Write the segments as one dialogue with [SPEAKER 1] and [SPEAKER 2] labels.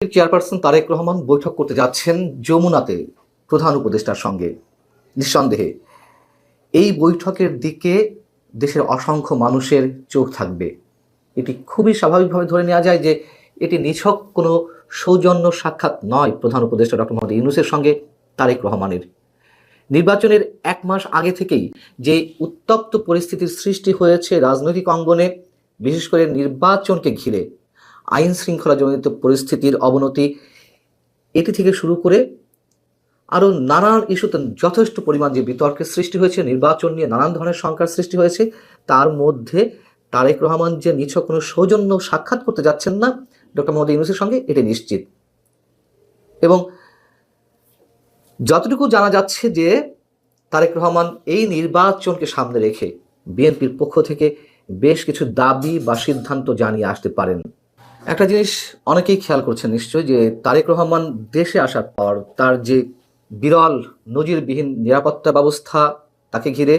[SPEAKER 1] বিএনপির চেয়ারপারসন তারেক রহমান বৈঠক করতে যাচ্ছেন যমুনাতে প্রধান উপদেষ্টার সঙ্গে। নিঃসন্দেহে এই বৈঠকের দিকে দেশের অসংখ্য মানুষের চোখ থাকবে। এটি খুবই স্বাভাবিকভাবে ধরে নেওয়া যায় যে এটি নিছক কোনো সৌজন্য সাক্ষাৎ নয় প্রধান উপদেষ্টা ডক্টর মোহাম্মদ ইউনূসের সঙ্গে তারেক রহমানের। নির্বাচনের এক মাস আগে থেকেই যে উত্তপ্ত পরিস্থিতির সৃষ্টি হয়েছে রাজনৈতিক অঙ্গনে, বিশেষ করে নির্বাচনকে ঘিরে আইন শৃঙ্খলাজনিত পরিস্থিতির অবনতি, এটি থেকে শুরু করে আরও নানান ইস্যুতে যথেষ্ট পরিমাণ যে বিতর্কের সৃষ্টি হয়েছে, নির্বাচন নিয়ে নানান ধরনের শঙ্কার সৃষ্টি হয়েছে, তার মধ্যে তারেক রহমান যে নিছক কোনো সৌজন্য সাক্ষাৎ করতে যাচ্ছেন না ডক্টর মোহাম্মদ ইউনূসের সঙ্গে, এটি নিশ্চিত। এবং যতটুকু জানা যাচ্ছে যে তারেক রহমান এই নির্বাচনকে সামনে রেখে বিএনপির পক্ষ থেকে বেশ কিছু দাবি বা সিদ্ধান্ত জানিয়ে আসতে পারেন। একটা জিনিস অনেকেই খেয়াল করছেন নিশ্চয়ই, যে তারেক রহমান দেশে আসার পর তার যে বিরল নজিরবিহীন নিরাপত্তা ব্যবস্থা তাকে ঘিরে,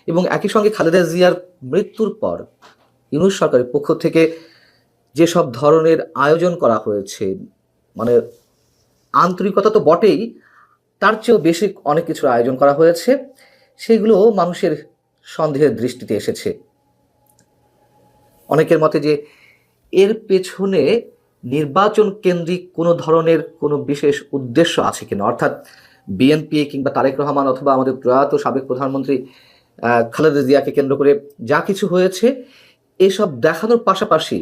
[SPEAKER 1] এবং একই সঙ্গে খালেদা জিয়ার মৃত্যুর পর ইউনূস সরকারের পক্ষ থেকে যেসব ধরনের আয়োজন করা হয়েছে, মানে আন্তরিকতা তো বটেই, তার চেয়েও বেশি অনেক কিছুর আয়োজন করা হয়েছে, সেগুলো মানুষের সন্দেহের দৃষ্টিতে এসেছে। অনেকের মতে যে এর পেছনে নির্বাচন কেন্দ্রিক কোনো ধরনের কোনো বিশেষ উদ্দেশ্য আছে কিনা, অর্থাৎ বিএনপি কিংবা তারেক রহমান অথবা আমাদের প্রয়াত সাবেক প্রধানমন্ত্রী খালেদা জিয়াকে কেন্দ্র করে যা কিছু হয়েছে, এসব দেখানোর পাশাপাশি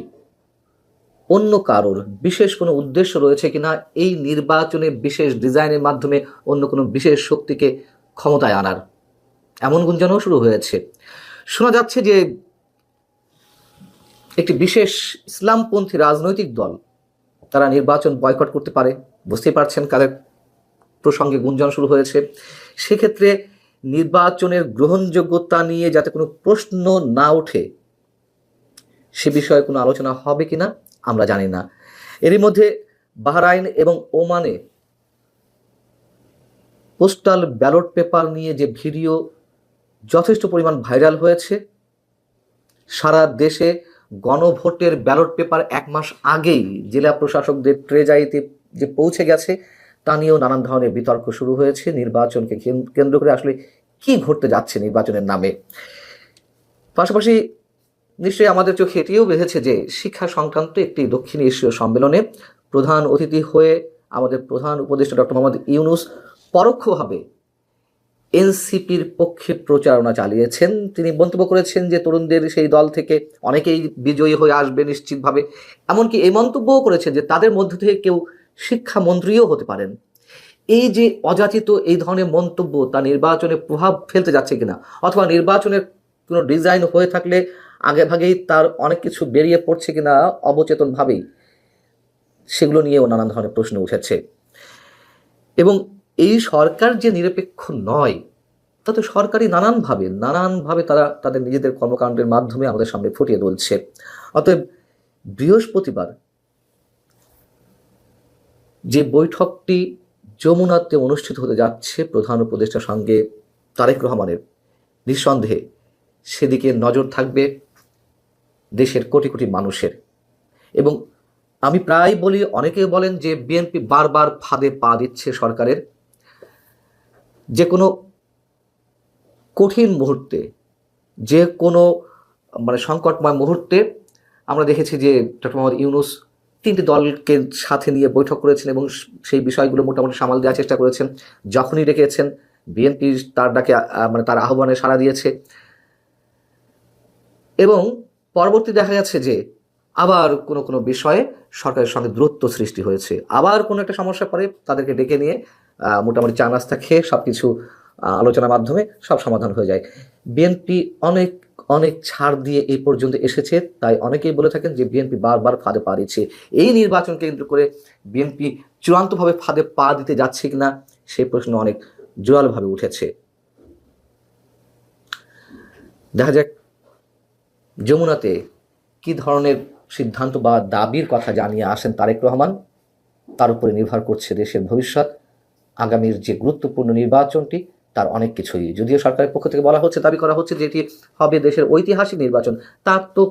[SPEAKER 1] অন্য কারোর বিশেষ কোনো উদ্দেশ্য রয়েছে কিনা এই নির্বাচনে বিশেষ ডিজাইনের মাধ্যমে অন্য কোনো বিশেষ শক্তিকে ক্ষমতায় আনার, এমন গুঞ্জনও শুরু হয়েছে। শোনা যাচ্ছে যে একটি বিশেষ ইসলামপন্থী রাজনৈতিক দল তারা নির্বাচন বয়কট করতে পারে। বুঝতেই পারছেন কাদের প্রসঙ্গে গুঞ্জন শুরু হয়েছে। সেক্ষেত্রে নির্বাচনের গ্রহণযোগ্যতা নিয়ে যাতে কোনো প্রশ্ন না ওঠে, সে বিষয়ে কোনো আলোচনা হবে কিনা আমরা জানি না। এরই মধ্যে বাহরাইন এবং ওমানে পোস্টাল ব্যালট পেপার নিয়ে যে ভিডিও যথেষ্ট পরিমাণ ভাইরাল হয়েছে, সারা দেশে গণভোটের ব্যালট পেপার এক মাস আগেই জেলা প্রশাসকদের ট্রেজারিতে যে পৌঁছে গেছে, তা নিয়েও নানান ধরনের বিতর্ক শুরু হয়েছে। নির্বাচনকে কেন্দ্র করে আসলে কি ঘটতে যাচ্ছে নির্বাচনের নামে। পাশাপাশি নিশ্চয়ই আমাদের চোখে এটিও বেঁধেছে যে শিক্ষা সংক্রান্ত একটি দক্ষিণ এশীয় সম্মেলনে প্রধান অতিথি হয়ে আমাদের প্রধান উপদেষ্টা ডক্টর মোহাম্মদ ইউনূস পরোক্ষভাবে এনসিপির পক্ষে প্রচারণা চালিয়েছেন। তিনি মন্তব্য করেছেন যে তরুণদের সেই দল থেকে অনেকেই বিজয়ী হয়ে আসবে নিশ্চিতভাবে। এমনকি এই মন্তব্যও করেছেন যে তাদের মধ্য থেকে কেউ শিক্ষামন্ত্রীও হতে পারেন। এই যে অযাচিত এই ধরনের মন্তব্য, তা নির্বাচনে প্রভাব ফেলতে যাচ্ছে কিনা, অথবা নির্বাচনের কোনো ডিজাইন হয়ে থাকলে আগেভাগেই তার অনেক কিছু বেরিয়ে পড়ছে কিনা অবচেতনভাবেই, সেগুলো নিয়েও নানান ধরনের প্রশ্ন উঠেছে। এবং এই সরকার যে নিরপেক্ষ নয়, তা তো সরকারই নানানভাবে তারা তাদের নিজেদের কর্মকাণ্ডের মাধ্যমে আমাদের সামনে ফুটিয়ে তুলছে। অতএব বৃহস্পতিবার যে বৈঠকটি যমুনাতে অনুষ্ঠিত হতে যাচ্ছে প্রধান উপদেষ্টার সঙ্গে তারেক রহমানের, নিঃসন্দেহে সেদিকে নজর থাকবে দেশের কোটি কোটি মানুষের। এবং আমি প্রায় বলি, অনেকে বলেন যে বিএনপি বারবার ফাঁদে পা দিচ্ছে সরকারের। যে কোনো কঠিন মুহূর্তে, যে কোনো সংকটময় মুহূর্তে আমরা দেখেছি যে ডক্টর মোহাম্মদ ইউনূস 3টি দলকে সাথে নিয়ে বৈঠক করেছেন এবং সেই বিষয়গুলো মোটামুটি সামাল দেওয়ার চেষ্টা করেছেন। যখনই ডেকেছেন বিএনপি তার ডাকে তার আহ্বানে সাড়া দিয়েছে, এবং পরবর্তী দেখা যাচ্ছে যে আবার কোনো কোনো বিষয়ে সরকারের সঙ্গে দূরত্ব সৃষ্টি হয়েছে। আবার কোনো একটা সমস্যা পরে তাদেরকে ডেকে নিয়ে মোটামুটি চা নাস্তা খেয়ে সব কিছু আলোচনার মাধ্যমে সব সমাধান হয়ে যায়। বিএনপি অনেক অনেক ছাড় দিয়ে এই পর্যন্ত এসেছে, তাই অনেকেই বলে থাকেন যে বিএনপি বারবার ফাঁদে পা দিচ্ছে। এই নির্বাচনকে কেন্দ্র করে বিএনপি চূড়ান্তভাবে ফাঁদে পা দিতে যাচ্ছে কিনা, সেই প্রশ্ন অনেক জোরালোভাবে উঠেছে। দেখা যাক যমুনাতে কি ধরনের সিদ্ধান্ত বা দাবির কথা জানিয়ে আসেন তারেক রহমান। তার উপরে নির্ভর করছে দেশের ভবিষ্যৎ, আগামীর যে গুরুত্বপূর্ণ নির্বাচনটি তার অনেক কিছুই, যদিও সরকারের পক্ষ থেকে বলা হচ্ছে, দাবি করা হচ্ছে যে এটি হবে দেশের ঐতিহাসিক নির্বাচন, তার তো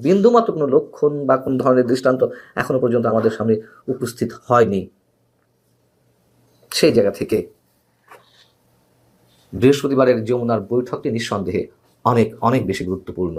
[SPEAKER 1] বিন্দুমাত্র কোনো লক্ষণ বা কোনো ধরনের দৃষ্টান্ত এখনো পর্যন্ত আমাদের সামনে উপস্থিত হয়নি। সেই জায়গা থেকে বৃহস্পতিবারের যমুনার বৈঠকটি নিঃসন্দেহে অনেক অনেক বেশি গুরুত্বপূর্ণ।